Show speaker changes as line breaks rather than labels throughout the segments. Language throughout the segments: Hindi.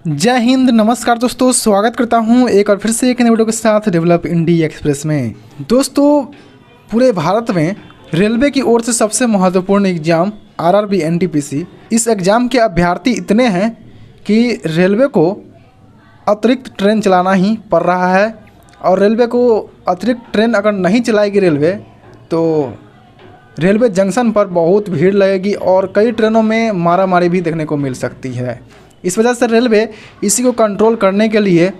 जय हिंद, नमस्कार दोस्तों। स्वागत करता हूं एक और फिर से एक नई वीडियो के साथ डेवलप इंडिया एक्सप्रेस में। दोस्तों, पूरे भारत में रेलवे की ओर से सबसे महत्वपूर्ण एग्ज़ाम आरआरबी एनटीपीसी, इस एग्ज़ाम के अभ्यर्थी इतने हैं कि रेलवे को अतिरिक्त ट्रेन चलाना ही पड़ रहा है। और रेलवे को अतिरिक्त ट्रेन अगर नहीं चलाएगी रेलवे, तो रेलवे जंक्शन पर बहुत भीड़ लगेगी और कई ट्रेनों में मारामारी भी देखने को मिल सकती है। इस वजह से रेलवे इसी को कंट्रोल करने के लिए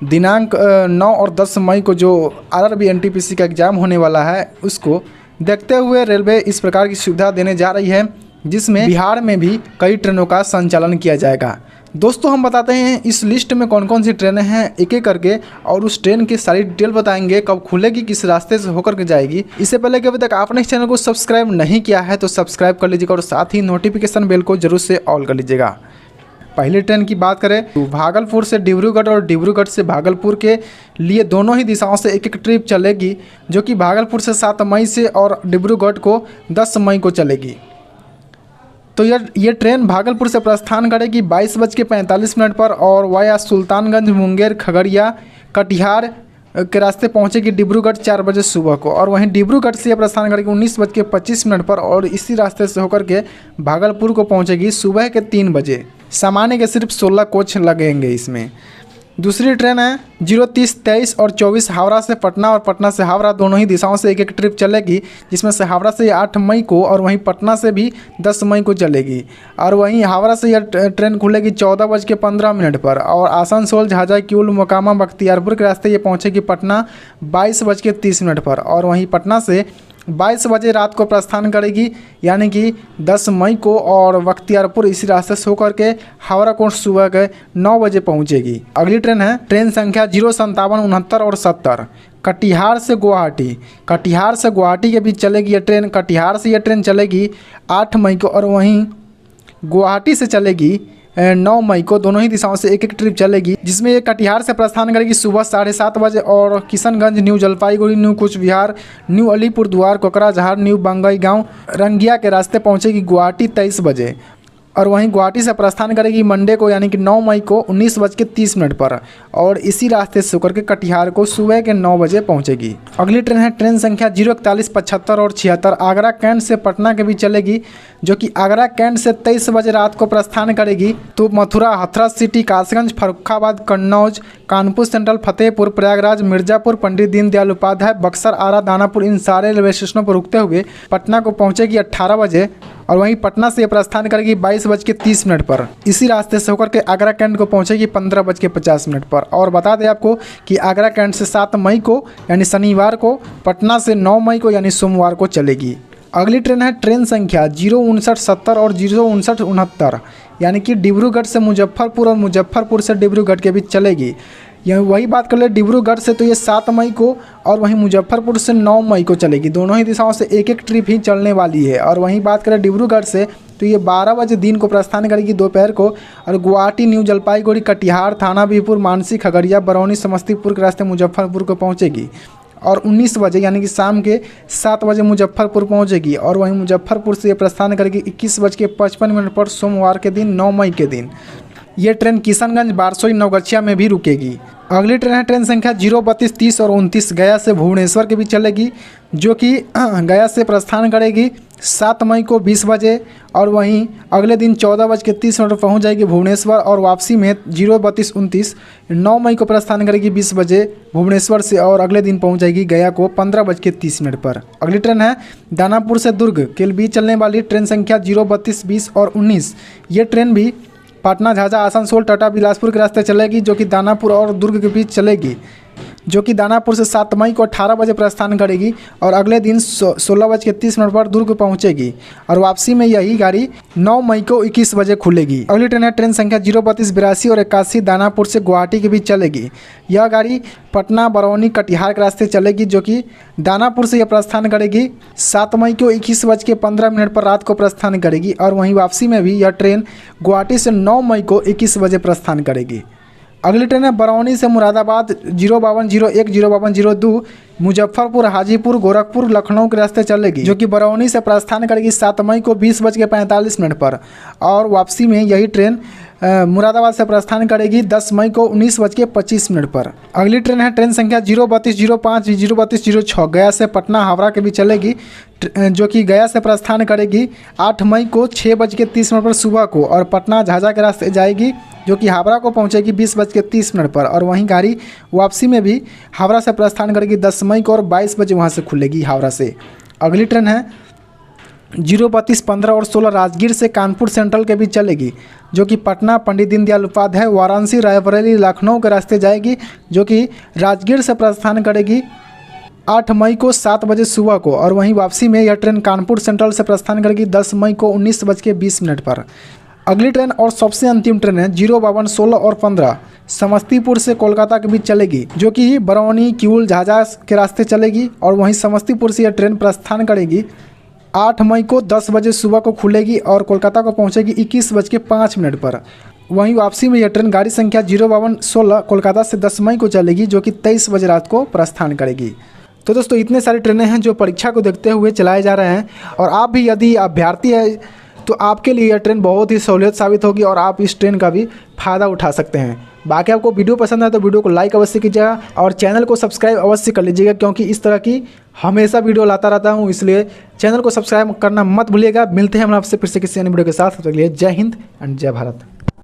दिनांक 9 और 10 मई को जो आरआरबी एनटीपीसी का एग्ज़ाम होने वाला है, उसको देखते हुए रेलवे इस प्रकार की सुविधा देने जा रही है, जिसमें बिहार में भी कई ट्रेनों का संचालन किया जाएगा। दोस्तों, हम बताते हैं इस लिस्ट में कौन कौन सी ट्रेनें हैं एक एक करके, और उस ट्रेन की सारी डिटेल बताएंगे, कब खुलेगी, किस रास्ते से होकर के जाएगी। इससे पहले कि अभी तक आपने इस चैनल को सब्सक्राइब नहीं किया है तो सब्सक्राइब कर लीजिएगा और साथ ही नोटिफिकेशन बेल को जरूर से ऑल कर लीजिएगा। पहली ट्रेन की बात करें तो भागलपुर से डिब्रूगढ़ और डिब्रूगढ़ से भागलपुर के लिए दोनों ही दिशाओं से एक एक ट्रिप चलेगी, जो कि भागलपुर से 7 मई से और डिब्रूगढ़ को 10 मई को चलेगी। तो ये ट्रेन भागलपुर से प्रस्थान करेगी 22:45 पर और वाया सुल्तानगंज, मुंगेर, खगड़िया, कटिहार के रास्ते पहुंचेगी डिब्रूगढ़ 4 बजे सुबह को। और वहीं डिब्रूगढ़ से यह प्रस्थान करेगी 19:25 पर और इसी रास्ते से होकर के भागलपुर को पहुंचेगी सुबह के 3 बजे। सामान्य के सिर्फ 16 कोच लगेंगे इसमें। दूसरी ट्रेन है 0:30, 23 और 24 हावड़ा से पटना और पटना से हावड़ा, दोनों ही दिशाओं से एक एक ट्रिप चलेगी, जिसमें से हावड़ा से 8 मई को और वहीं पटना से भी 10 मई को चलेगी। और वहीं हावड़ा से यह ट्रेन खुलेगी 14:15 पर और आसनसोल, झाझा, किउल, मोकामा, बख्तियारपुर के रास्ते ये पहुंचेगी पटना 22:30 पर और वहीं पटना से 22 बजे रात को प्रस्थान करेगी, यानी कि 10 मई को, और बख्तियारपुर इसी रास्ते से होकर के हावड़ा को सुबह के 9 बजे पहुंचेगी। अगली ट्रेन है ट्रेन संख्या 057, 69 और 70, कटिहार से गुवाहाटी। कटिहार से गुवाहाटी के बीच चलेगी ये ट्रेन। कटिहार से यह ट्रेन चलेगी 8 मई को और वहीं गुवाहाटी से चलेगी 9 मई को। दोनों ही दिशाओं से एक एक ट्रिप चलेगी, जिसमें ये कटिहार से प्रस्थान करेगी सुबह 7:30 बजे और Kishanganj, new Jalpaiguri, new Cooch Behar, new Alipurduar, Kokrajhar, new बंगईगांव, Rangia के रास्ते पहुंचेगी गुवाहाटी 23 बजे। और वहीं गुवाहाटी से प्रस्थान करेगी मंडे को, यानी कि 9 मई को 19:30 पर और इसी रास्ते से होकर के कटिहार को सुबह के 9 बजे पहुंचेगी। अगली ट्रेन है ट्रेन संख्या 041, 75 और 76, आगरा कैंट से पटना के बीच चलेगी, जो कि आगरा कैंट से 23 बजे रात को प्रस्थान करेगी। तो मथुरा, हाथरस सिटी, कासगंज, फर्रुखाबाद, कन्नौज, कानपुर सेंट्रल, फतेहपुर, प्रयागराज, मिर्ज़ापुर, पंडित दीनदयाल उपाध्याय, बक्सर, आरा, दानापुर, इन सारे रेलवे स्टेशनों पर रुकते हुए पटना को पहुंचेगी 18 बजे और वहीं पटना से प्रस्थान करेगी 22:30 पर। इसी रास्ते से होकर के आगरा कैंट को पहुंचेगी 15:50 पर। और बता दें आपको कि आगरा कैंट से 7 मई को यानी शनिवार को, पटना से 9 मई को यानी सोमवार को चलेगी। अगली ट्रेन है ट्रेन संख्या 059, 70 और 059, 69, यानी कि डिब्रूगढ़ से मुजफ्फरपुर और मुजफ्फरपुर से डिब्रूगढ़ के बीच चलेगी। यह वही बात कर ले डिब्रूगढ़ से तो ये 7 मई को और वहीं मुजफ्फरपुर से 9 मई को चलेगी। दोनों ही दिशाओं से एक एक ट्रिप ही चलने वाली है। और वहीं बात करें डिब्रूगढ़ से तो ये 12 बजे दिन को प्रस्थान करेगी दोपहर को और गुवाहाटी, न्यू जलपाईगुड़ी, कटिहार, थाना बीरपुर, मानसी, खगड़िया, बरौनी, समस्तीपुर के रास्ते मुजफ्फरपुर को पहुँचेगी और 19 बजे यानी कि शाम के 7 बजे मुजफ्फरपुर पहुंचेगी। और वहीं मुजफ्फरपुर से ये प्रस्थान करेगी 21:55 पर सोमवार के दिन, 9 मई के दिन। ये ट्रेन किशनगंज, बारसोई, नवगछिया में भी रुकेगी। अगली ट्रेन है ट्रेन संख्या 032, 30 और 29, गया से भुवनेश्वर के बीच चलेगी, जो कि गया से प्रस्थान करेगी 7 मई को 20 बजे और वहीं अगले दिन 14:30 पर पहुंच जाएगी भुवनेश्वर और वापसी में 032, 29, 9 मई को प्रस्थान करेगी 20 बजे भुवनेश्वर से और अगले दिन पहुंच जाएगी गया को 15:30 पर। अगली ट्रेन है दानापुर से दुर्ग के बीच चलने वाली ट्रेन संख्या 032, 20 और 19। ये ट्रेन भी पटना, झाझा, आसनसोल, टाटा, बिलासपुर के रास्ते चलेगी, जो कि दानापुर और दुर्ग के बीच चलेगी, जो कि दानापुर से 7 मई को 18 बजे प्रस्थान करेगी और अगले दिन 16:30 पर दुर्ग पहुंचेगी और वापसी में यही गाड़ी 9 मई को 21 बजे खुलेगी। अगली ट्रेन है ट्रेन संख्या 032, 82 और 81, दानापुर से गुवाहाटी के बीच चलेगी। यह गाड़ी पटना, बरौनी, कटिहार के रास्ते चलेगी, जो कि दानापुर से यह प्रस्थान करेगी 7 मई को 21:15 पर रात को प्रस्थान करेगी और वहीं वापसी में भी यह ट्रेन गुवाहाटी से 9 मई को 21 बजे प्रस्थान करेगी। अगली ट्रेन है बरौनी से मुरादाबाद 052, 01, 052, 02, मुजफ्फरपुर, हाजीपुर, गोरखपुर, लखनऊ के रास्ते चलेगी, जो कि बरौनी से प्रस्थान करेगी 7 मई को 20:45 पर और वापसी में यही ट्रेन मुरादाबाद से प्रस्थान करेगी 10 मई को 19:25 पर। अगली ट्रेन है ट्रेन संख्या 03205 03206 गया से पटना हावड़ा के बीच चलेगी, जो कि गया से प्रस्थान करेगी 8 मई को 6:30 पर सुबह को और पटना झाझा के रास्ते जाएगी, जो कि हावड़ा को पहुंचेगी 20:30 पर। और वहीं गाड़ी वापसी में भी हावड़ा से प्रस्थान करेगी 10 मई को और 22 बजे वहाँ से खुलेगी हावड़ा से। अगली ट्रेन है 03215 और 16 राजगीर से कानपुर सेंट्रल के बीच चलेगी, जो कि पटना पंडित दीनदयाल उपाध्याय वाराणसी रायबरेली लखनऊ के रास्ते जाएगी, जो कि राजगीर से प्रस्थान करेगी 8 मई को 7 बजे सुबह को और वहीं वापसी में यह ट्रेन कानपुर सेंट्रल से प्रस्थान करेगी 10 मई को 19:20 पर। अगली ट्रेन और सबसे अंतिम ट्रेन है 052 16 और 15 समस्तीपुर से कोलकाता के बीच चलेगी, जो कि बरौनी किऊल झाझा के रास्ते चलेगी और वहीं समस्तीपुर से यह ट्रेन प्रस्थान करेगी 8 मई को 10 बजे सुबह को खुलेगी और कोलकाता को पहुंचेगी 21:05 पर। वहीं वापसी में यह ट्रेन गाड़ी संख्या 052 16 कोलकाता से 10 मई को चलेगी, जो कि 23 बजे रात को प्रस्थान करेगी। तो दोस्तों इतने सारी ट्रेनें हैं जो परीक्षा को देखते हुए चलाए जा रहे हैं और आप भी यदि अभ्यर्थी है तो आपके लिए यह ट्रेन बहुत ही सहूलियत साबित होगी और आप इस ट्रेन का भी फ़ायदा उठा सकते हैं। बाकी आपको वीडियो पसंद है तो वीडियो को लाइक अवश्य कीजिएगा और चैनल को सब्सक्राइब अवश्य कर लीजिएगा, क्योंकि इस तरह की हमेशा वीडियो लाता रहता हूं, इसलिए चैनल को सब्सक्राइब करना मत भूलिएगा। मिलते हैं हम आपसे फिर से किसी अन्य वीडियो के साथ। तब तक के लिए जय हिंद एंड जय भारत।